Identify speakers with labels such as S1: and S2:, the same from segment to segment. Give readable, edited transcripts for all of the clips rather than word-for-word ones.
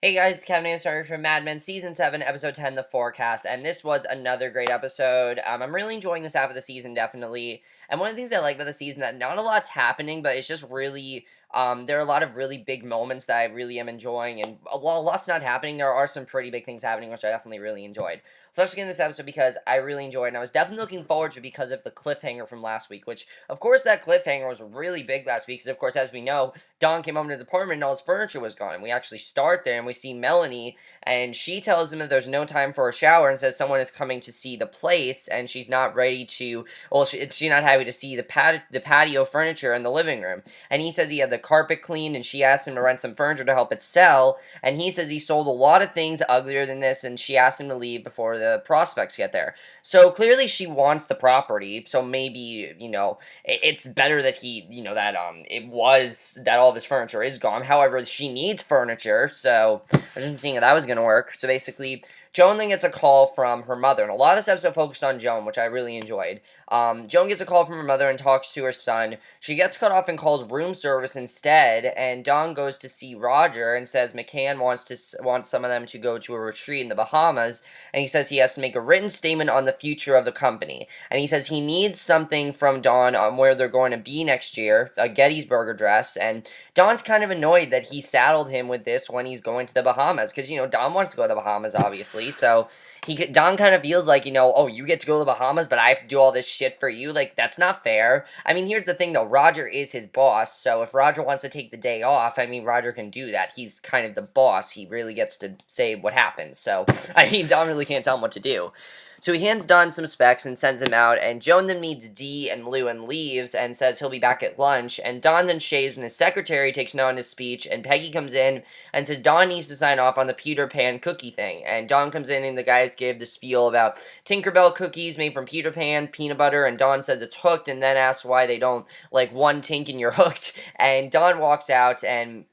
S1: Hey guys, Kevin Ansari from Mad Men, Season 7, Episode 10, The Forecast, and this was another great episode. I'm really enjoying this half of the season, definitely. And one of the things I like about the season, that not a lot's happening, but it's just really, there are a lot of really big moments that I really am enjoying, and while a lot's not happening, there are some pretty big things happening, which I definitely really enjoyed. So let's get in this episode because I really enjoyed it, and I was definitely looking forward to it because of the cliffhanger from last week, which, of course, that cliffhanger was really big last week, because, of course, as we know, Don came home to his apartment and all his furniture was gone. And we actually start there and we see Melanie, and she tells him that there's no time for a shower and says someone is coming to see the place and she's not ready to, well, she's not happy to see the patio furniture in the living room. And he says he had the carpet cleaned and she asked him to rent some furniture to help it sell. And he says he sold a lot of things uglier than this and she asked him to leave before the prospects get there. So clearly she wants the property, so maybe, it's better that it was that all of his furniture is gone. However, she needs furniture, so I wasn't thinking that was going to work. So basically, Joan then gets a call from her mother, and a lot of this episode focused on Joan, which I really enjoyed. Joan gets a call from her mother and talks to her son. She gets cut off and calls room service instead, and Dawn goes to see Roger and says McCann wants some of them to go to a retreat in the Bahamas, and he says he has to make a written statement on the future of the company. And he says he needs something from Dawn on where they're going to be next year, a Gettysburg Address, and Dawn's kind of annoyed that he saddled him with this when he's going to the Bahamas, because, Dawn wants to go to the Bahamas, obviously, so Don kind of feels like, oh, you get to go to the Bahamas, but I have to do all this shit for you. Like, that's not fair. I mean, here's the thing, though. Roger is his boss, so if Roger wants to take the day off, I mean, Roger can do that. He's kind of the boss. He really gets to say what happens, so, I mean, Don really can't tell him what to do. So he hands Don some specs and sends him out, and Joan then meets Dee and Lou and leaves and says he'll be back at lunch, and Don then shaves and his secretary takes note on his speech, and Peggy comes in and says Don needs to sign off on the Peter Pan cookie thing, and Don comes in and the guys give the spiel about Tinkerbell cookies made from Peter Pan, peanut butter, and Don says it's hooked, and then asks why they don't, like, one tink and you're hooked, and Don walks out, and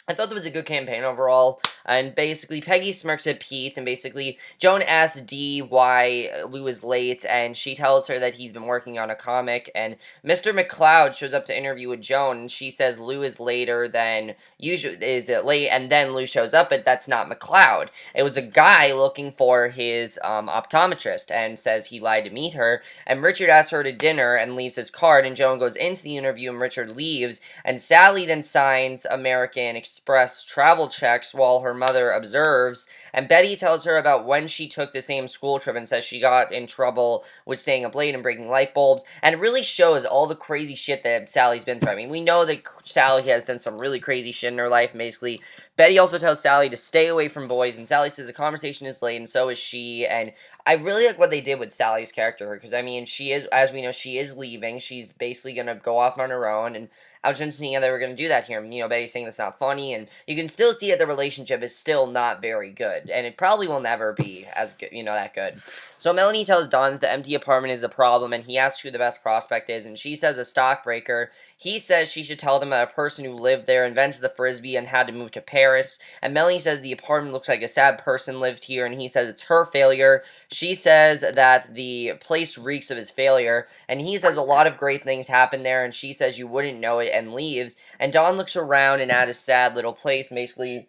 S1: I thought that was a good campaign overall, and basically Peggy smirks at Pete, and basically Joan asks Dee why Lou is late, and she tells her that he's been working on a comic, and Mr. McCloud shows up to interview with Joan, and she says Lou is later than usual, is it late, and then Lou shows up, but that's not McCloud. It was a guy looking for his optometrist, and says he lied to meet her, and Richard asks her to dinner and leaves his card, and Joan goes into the interview, and Richard leaves, and Sally then signs American Express travel checks while her mother observes, and Betty tells her about when she took the same school trip and says she got in trouble with staying up late and breaking light bulbs, and it really shows all the crazy shit that Sally's been through. I mean, we know that Sally has done some really crazy shit in her life, and basically Betty also tells Sally to stay away from boys, and Sally says the conversation is late, and so is she, and I really like what they did with Sally's character, because, I mean, she is, as we know, she is leaving, she's basically gonna go off on her own, and I was interested in how they were going to do that here. Betty's saying that's not funny, and you can still see that the relationship is still not very good, and it probably will never be as good, that good. So Melanie tells Don that the empty apartment is a problem, and he asks who the best prospect is, and she says a stockbreaker. He says she should tell them that a person who lived there invented the Frisbee and had to move to Paris, and Melanie says the apartment looks like a sad person lived here, and he says it's her failure. She says that the place reeks of his failure, and he says a lot of great things happened there, and she says you wouldn't know it, and leaves, and Don looks around and at his sad little place, and basically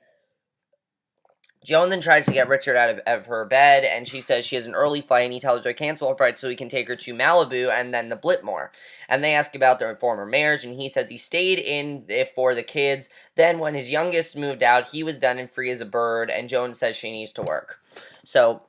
S1: Joan then tries to get Richard out of her bed, and she says she has an early flight, and he tells her to cancel her flight so he can take her to Malibu and then the Blitmore. And they ask about their former marriage, and he says he stayed in it for the kids. Then when his youngest moved out, he was done and free as a bird, and Joan says she needs to work. So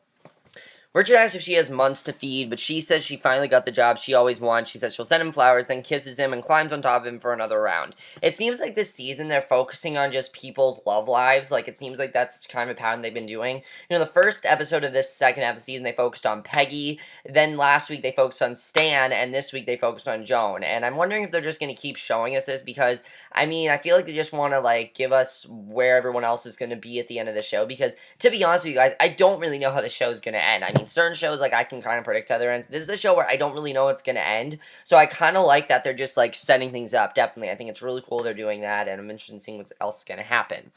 S1: Richard asks if she has months to feed, but she says she finally got the job she always wants. She says she'll send him flowers, then kisses him and climbs on top of him for another round. It seems like this season they're focusing on just people's love lives. Like, it seems like that's kind of a pattern they've been doing. The first episode of this second half of the season, they focused on Peggy. Then last week they focused on Stan, and this week they focused on Joan. And I'm wondering if they're just going to keep showing us this because, I mean, I feel like they just want to, like, give us where everyone else is going to be at the end of the show. Because, to be honest with you guys, I don't really know how the show's going to end. I mean, certain shows, like, I can kind of predict how they're ends. This is a show where I don't really know it's going to end, so I kind of like that they're just, like, setting things up, definitely. I think it's really cool they're doing that, and I'm interested in seeing what else is going to happen.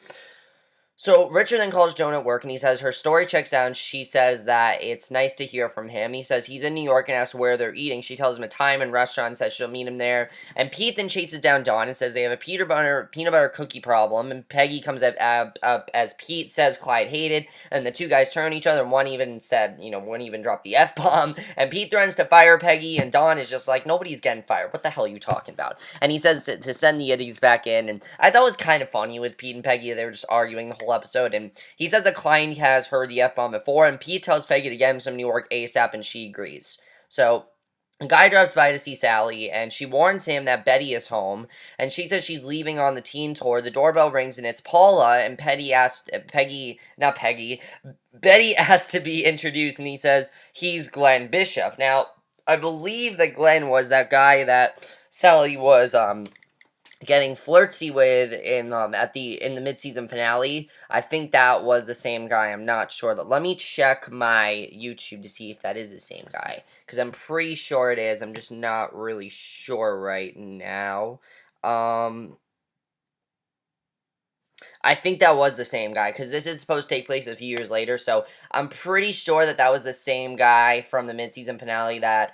S1: So Richard then calls Joan at work and he says her story checks out and she says that it's nice to hear from him. He says he's in New York and asks where they're eating. She tells him a time and restaurant and says she'll meet him there. And Pete then chases down Dawn and says they have a peanut butter cookie problem. And Peggy comes up as Pete says Clyde hated. And the two guys turn on each other and one even said, one even dropped the F-bomb. And Pete threatens to fire Peggy and Dawn is just like, nobody's getting fired. What the hell are you talking about? And he says to send the idiots back in. And I thought it was kind of funny with Pete and Peggy. They were just arguing the whole episode, and he says a client has heard the F-bomb before, and Pete tells Peggy to get him some New York ASAP, and she agrees. So, a guy drives by to see Sally, and she warns him that Betty is home, and she says she's leaving on the teen tour. The doorbell rings, and it's Paula, and Betty asks to be introduced, and he says he's Glenn Bishop. Now, I believe that Glenn was that guy that Sally was, getting flirty with in the mid-season finale. I think that was the same guy. I'm not sure. Let me check my YouTube to see if that is the same guy, because I'm pretty sure it is. I'm just not really sure right now. I think that was the same guy, because this is supposed to take place a few years later, so I'm pretty sure that was the same guy from the mid-season finale that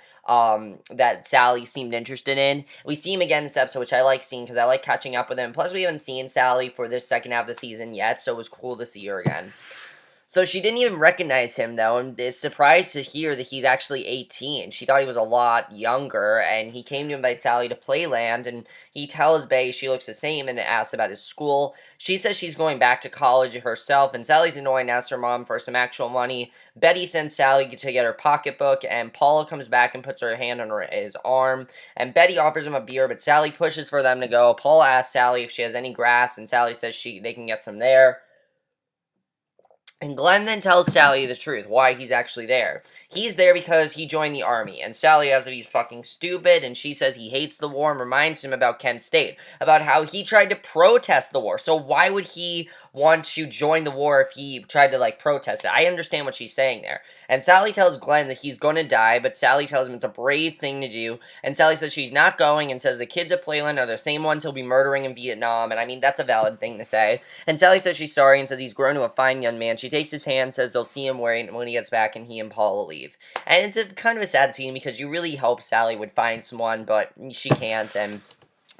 S1: Sally seemed interested in. We see him again in this episode, which I like seeing, because I like catching up with him. Plus, we haven't seen Sally for this second half of the season yet, so it was cool to see her again. So she didn't even recognize him, though, and is surprised to hear that he's actually 18. She thought he was a lot younger, and he came to invite Sally to Playland, and he tells Bay she looks the same and asks about his school. She says she's going back to college herself, and Sally's annoying and asks her mom for some actual money. Betty sends Sally to get her pocketbook, and Paula comes back and puts her hand on his arm, and Betty offers him a beer, but Sally pushes for them to go. Paula asks Sally if she has any grass, and Sally says they can get some there. And Glenn then tells Sally the truth, why he's actually there. He's there because he joined the army, and Sally asks if he's fucking stupid, and she says he hates the war and reminds him about Kent State, about how he tried to protest the war. So why would he want to join the war if he tried to, protest it? I understand what she's saying there. And Sally tells Glenn that he's going to die, but Sally tells him it's a brave thing to do, and Sally says she's not going, and says the kids at Playland are the same ones he'll be murdering in Vietnam, and I mean, that's a valid thing to say. And Sally says she's sorry, and says he's grown to a fine young man. She takes his hand, says they'll see him when he gets back, and he and Paula leave. And it's kind of a sad scene, because you really hope Sally would find someone, but she can't, and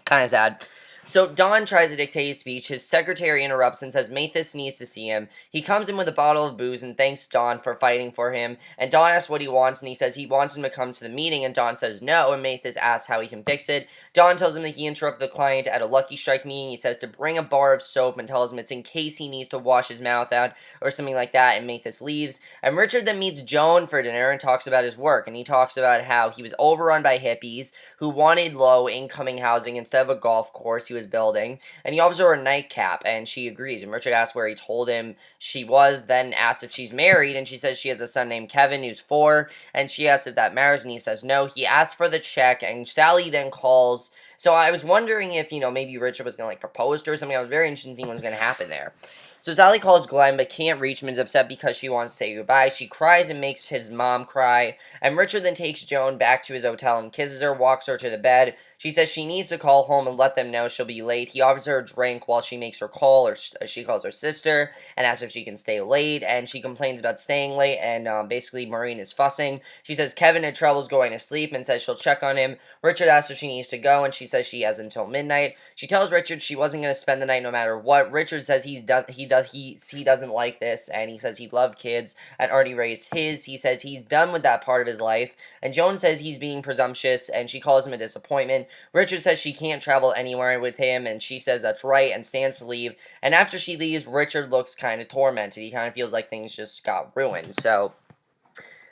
S1: kind of sad. So Don tries to dictate his speech. His secretary interrupts and says Mathis needs to see him. He comes in with a bottle of booze and thanks Don for fighting for him. And Don asks what he wants, and he says he wants him to come to the meeting, and Don says no, and Mathis asks how he can fix it. Don tells him that he interrupted the client at a Lucky Strike meeting. He says to bring a bar of soap and tells him it's in case he needs to wash his mouth out or something like that, and Mathis leaves. And Richard then meets Joan for dinner and talks about his work, and he talks about how he was overrun by hippies who wanted low-incoming housing instead of a golf course he was building, and he offers her a nightcap, and she agrees, and Richard asks where he told him she was, then asks if she's married, and she says she has a son named Kevin who's 4, and she asks if that matters, and he says no. He asks for the check, and Sally then calls. So I was wondering if, maybe Richard was going to, propose to her or something. I was very interested in seeing what was going to happen there. So Sally calls Glenn, but can't reach him and is upset because she wants to say goodbye. She cries and makes his mom cry, and Richard then takes Joan back to his hotel and kisses her, walks her to the bed. She says she needs to call home and let them know she'll be late. He offers her a drink while she makes her call, or she calls her sister, and asks if she can stay late, and she complains about staying late, and basically Maureen is fussing. She says Kevin had troubles going to sleep and says she'll check on him. Richard asks if she needs to go, and she says she has until midnight. She tells Richard she wasn't going to spend the night no matter what. Richard says he doesn't like this, and he says he loved kids and already raised his. He says he's done with that part of his life, and Joan says he's being presumptuous, and she calls him a disappointment. Richard says she can't travel anywhere with him, and she says that's right and stands to leave. And after she leaves, Richard looks kind of tormented. He kind of feels like things just got ruined. So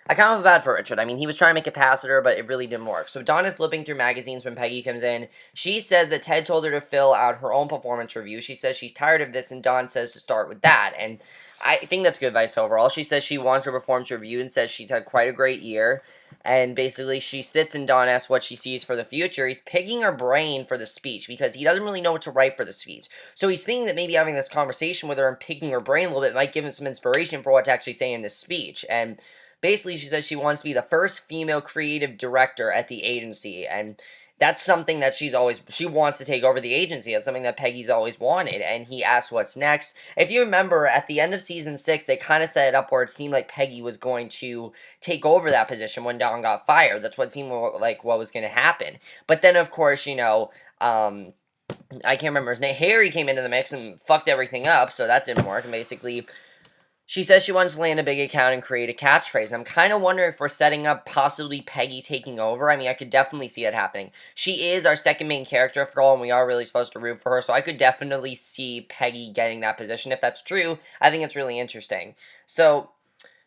S1: I kind of feel bad for Richard. I mean, he was trying to make it past her, but it really didn't work. So Dawn is flipping through magazines when Peggy comes in. She says that Ted told her to fill out her own performance review. She says she's tired of this, and Dawn says to start with that. And I think that's good advice overall. She says she wants her performance review and says she's had quite a great year. And basically, she sits and Dawn asks what she sees for the future. He's picking her brain for the speech because he doesn't really know what to write for the speech. So he's thinking that maybe having this conversation with her and picking her brain a little bit might give him some inspiration for what to actually say in this speech. And basically, she says she wants to be the first female creative director at the agency. And that's something that she wants to take over the agency. That's something that Peggy's always wanted. And he asks what's next. If you remember, at the end of season 6, they kind of set it up where it seemed like Peggy was going to take over that position when Dawn got fired. That's what seemed like what was going to happen. But then, of course, I can't remember his name. Harry came into the mix and fucked everything up, so that didn't work. And basically, she says she wants to land a big account and create a catchphrase. I'm kind of wondering if we're setting up possibly Peggy taking over. I mean, I could definitely see that happening. She is our second main character after all, and we are really supposed to root for her, so I could definitely see Peggy getting that position. If that's true, I think it's really interesting. So,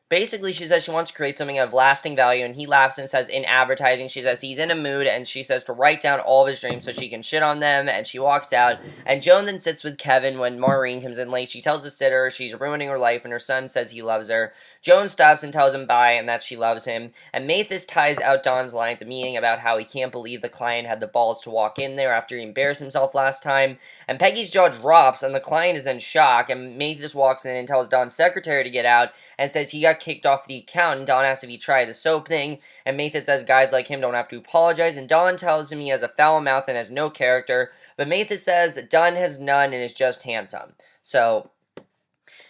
S1: basically, she says she wants to create something of lasting value, and he laughs and says, in advertising, she says he's in a mood, and she says to write down all of his dreams so she can shit on them, and she walks out, and Joan then sits with Kevin when Maureen comes in late. She tells the sitter she's ruining her life, and her son says he loves her. Joan stops and tells him bye, and that she loves him, and Mathis ties out Don's line at the meeting about how he can't believe the client had the balls to walk in there after he embarrassed himself last time, and Peggy's jaw drops, and the client is in shock, and Mathis walks in and tells Don's secretary to get out, and says he got kicked off the account, and Don asks if he tried the soap thing, and Mathis says guys like him don't have to apologize, and Don tells him he has a foul mouth and has no character, but Mathis says Don has none and is just handsome. So,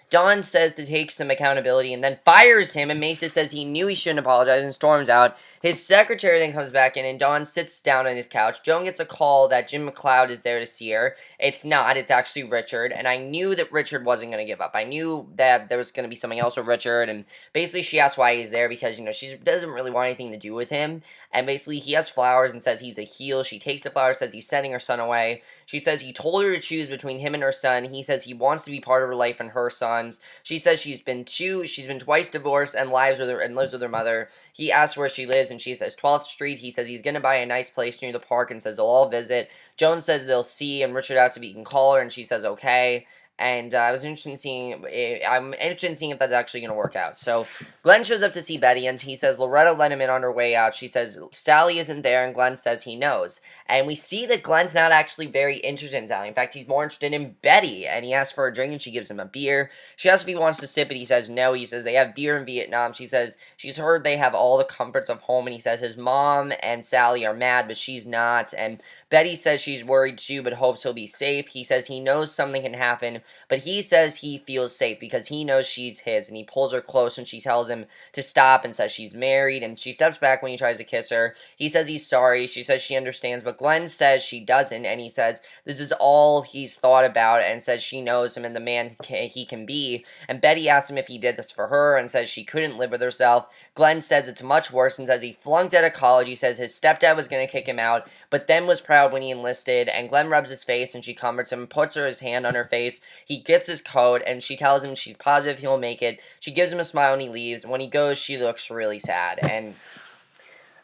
S1: Don says to take some accountability and then fires him, and Mathis says he knew he shouldn't apologize and storms out. His secretary then comes back in, and Don sits down on his couch. Joan gets a call that Jim McLeod is there to see her. It's not, it's actually Richard, and I knew that Richard wasn't going to give up. I knew that there was going to be something else with Richard, and basically she asks why he's there because, she doesn't really want anything to do with him, and basically he has flowers and says he's a heel. She takes the flowers, says he's sending her son away. She says he told her to choose between him and her son. He says he wants to be part of her life and her son's. She says she's been twice divorced and lives with her mother. He asks where she lives, and she says 12th Street. He says he's going to buy a nice place near the park and says they'll all visit. Joan says they'll see, and Richard asks if he can call her, and she says okay. And I'm interested in seeing if that's actually going to work out. So Glenn shows up to see Betty, and he says Loretta let him in on her way out. She says Sally isn't there, and Glenn says he knows. And we see that Glenn's not actually very interested in Sally. In fact, he's more interested in Betty, and he asks for a drink, and she gives him a beer. She asks if he wants to sip it. He says no. He says they have beer in Vietnam. She says she's heard they have all the comforts of home, and he says his mom and Sally are mad, but she's not. And Betty says she's worried too, but hopes he'll be safe. He says he knows something can happen, but he says he feels safe because he knows she's his, and he pulls her close, and she tells him to stop and says she's married, and she steps back when he tries to kiss her. He says he's sorry. She says she understands, but Glenn says she doesn't, and he says this is all he's thought about, and says she knows him and the man he can be. And Betty asks him if he did this for her, and says she couldn't live with herself. Glenn says it's much worse and says he flunked out of college. He says his stepdad was going to kick him out, but then was proud when he enlisted, and Glenn rubs his face, and she comforts him, puts his hand on her face. He gets his coat, and she tells him she's positive he'll make it. She gives him a smile, and he leaves. And when he goes, she looks really sad, and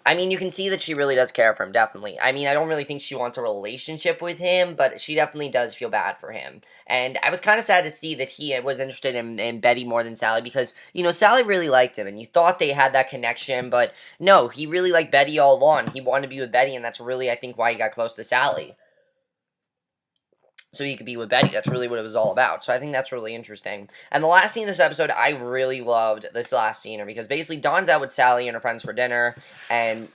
S1: I mean, you can see that she really does care for him, definitely. I mean, I don't really think she wants a relationship with him, but she definitely does feel bad for him. And I was kind of sad to see that he was interested in Betty more than Sally because, Sally really liked him, and you thought they had that connection, but no, he really liked Betty all along. He wanted to be with Betty, and that's really, I think, why he got close to Sally. So he could be with Betty. That's really what it was all about. So I think that's really interesting. And the last scene of this episode, I really loved this last scene because basically Dawn's out with Sally and her friends for dinner, and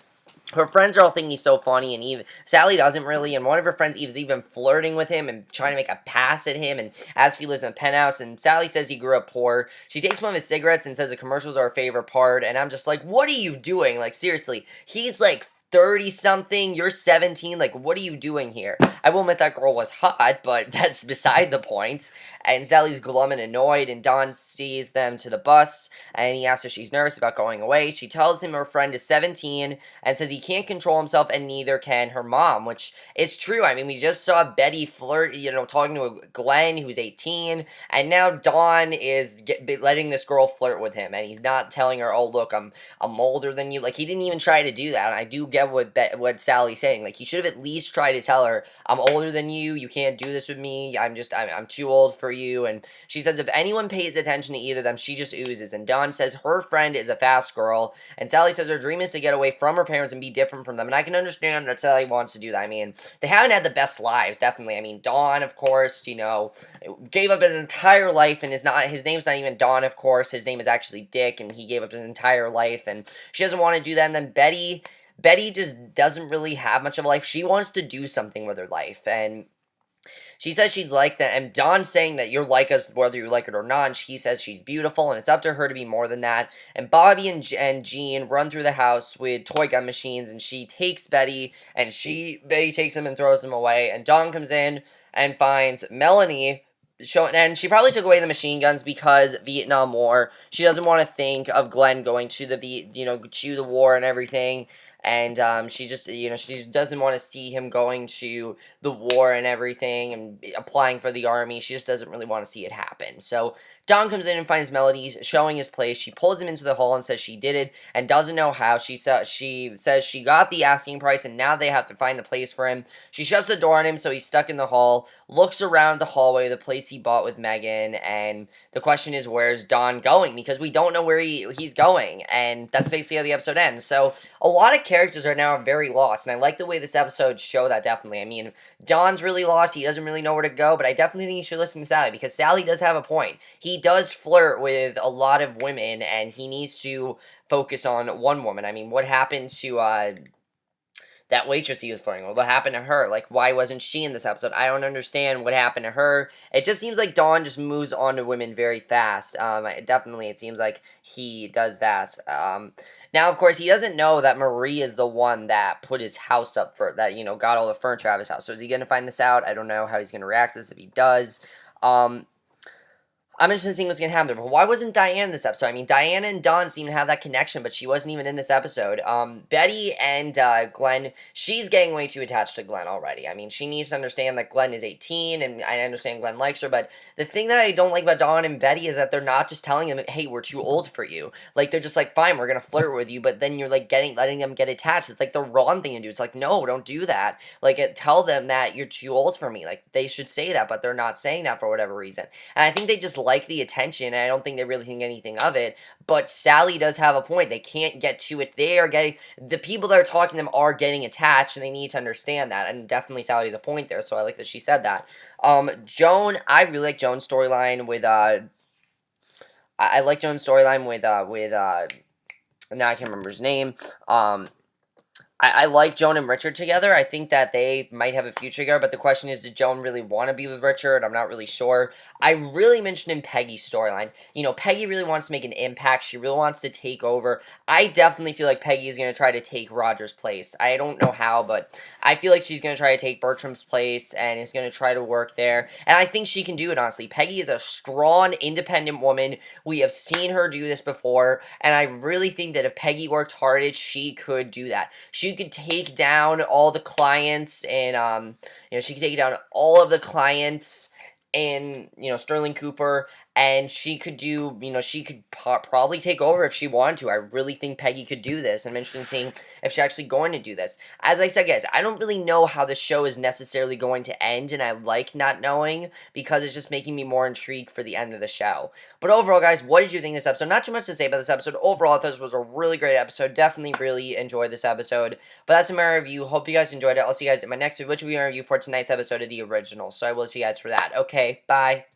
S1: her friends are all thinking he's so funny, and even Sally doesn't really, and one of her friends is even flirting with him and trying to make a pass at him, and as if he lives in a penthouse, and Sally says he grew up poor. She takes one of his cigarettes and says the commercials are her favorite part, and I'm just like, what are you doing? Like, seriously, he's like 30-something, you're 17, like, what are you doing here? I will admit that girl was hot, but that's beside the point, and Sally's glum and annoyed, and Dawn sees them to the bus, and he asks if she's nervous about going away. She tells him her friend is 17, and says he can't control himself, and neither can her mom, which is true. I mean, we just saw Betty flirt, talking to Glenn, who's 18, and now Dawn is letting this girl flirt with him, and he's not telling her, oh, look, I'm older than you. Like, he didn't even try to do that, and I do get what Sally's saying. Like, he should have at least tried to tell her, I'm older than you can't do this with me, I'm too old for you. And she says if anyone pays attention to either of them, she just oozes. And Dawn says her friend is a fast girl, and Sally says her dream is to get away from her parents and be different from them, and I can understand that Sally wants to do that. I mean, they haven't had the best lives, definitely. I mean, Dawn, of course, gave up his entire life, and his name's not even Dawn, of course, his name is actually Dick, and he gave up his entire life, and she doesn't want to do that. And then Betty just doesn't really have much of a life. She wants to do something with her life, and she says she's like that, and Dawn's saying that you're like us whether you like it or not, and she says she's beautiful, and it's up to her to be more than that. And Bobby and Jean run through the house with toy gun machines, and she takes Betty, and Betty takes them and throws them away, and Dawn comes in and finds Melanie, and she probably took away the machine guns because Vietnam War. She doesn't want to think of Glenn going to to the war and everything, and she just she doesn't want to see him going to the war and everything and applying for the army. She just doesn't really want to see it happen. So Dawn comes in and finds Melody showing his place. She pulls him into the hall and says she did it and doesn't know how. She says she got the asking price and now they have to find a place for him. She shuts the door on him so he's stuck in the hall, looks around the hallway, the place he bought with Megan, and the question is, where's Dawn going? Because we don't know where he's going, and that's basically how the episode ends. So a lot of characters are now very lost, and I like the way this episode show that, definitely. I mean, Don's really lost. He doesn't really know where to go, but I definitely think you should listen to Sally, because Sally does have a point. He does flirt with a lot of women, and he needs to focus on one woman. I mean, what happened to, that waitress he was flirting with? What happened to her? Like, why wasn't she in this episode? I don't understand what happened to her. It just seems like Dawn just moves on to women very fast. It seems like he does that. Now, of course, he doesn't know that Marie is the one that put his house up got all the furniture out of his house. So is he going to find this out? I don't know how he's going to react to this if he does. I'm interested in seeing what's going to happen there, but why wasn't Diane in this episode? I mean, Diana and Dawn seem to have that connection, but she wasn't even in this episode. Betty and Glenn, she's getting way too attached to Glenn already. I mean, she needs to understand that Glenn is 18, and I understand Glenn likes her, but the thing that I don't like about Dawn and Betty is that they're not just telling him, hey, we're too old for you. Like, they're just like, fine, we're going to flirt with you, but then you're, like, letting them get attached. It's, like, the wrong thing to do. It's like, no, don't do that. Like, tell them that you're too old for me. Like, they should say that, but they're not saying that for whatever reason. And I think they just like the attention, and I don't think they really think anything of it, but Sally does have a point. They can't get to it. The people that are talking to them are getting attached, and they need to understand that, and definitely Sally has a point there, so I like that she said that. Joan, I really like Joan's storyline with, I like Joan's storyline now I can't remember his name, I like Joan and Richard together. I think that they might have a future together, but the question is, did Joan really want to be with Richard? I'm not really sure. I really mentioned in Peggy's storyline. Peggy really wants to make an impact. She really wants to take over. I definitely feel like Peggy is going to try to take Roger's place. I don't know how, but I feel like she's going to try to take Bertram's place and is going to try to work there. And I think she can do it, honestly. Peggy is a strong, independent woman. We have seen her do this before, and I really think that if Peggy worked hard, she could do that. She could take down all the clients and, she could take down all of the clients in, Sterling Cooper, and she could do, she could probably take over if she wanted to. I really think Peggy could do this. I'm interested in seeing if she's actually going to do this. As I said, guys, I don't really know how the show is necessarily going to end, and I like not knowing because it's just making me more intrigued for the end of the show. But overall, guys, what did you think of this episode? Not too much to say about this episode. Overall, I thought this was a really great episode. Definitely really enjoyed this episode. But that's my review. Hope you guys enjoyed it. I'll see you guys in my next video, which will be my review for tonight's episode of the original. So I will see you guys for that. Okay, bye.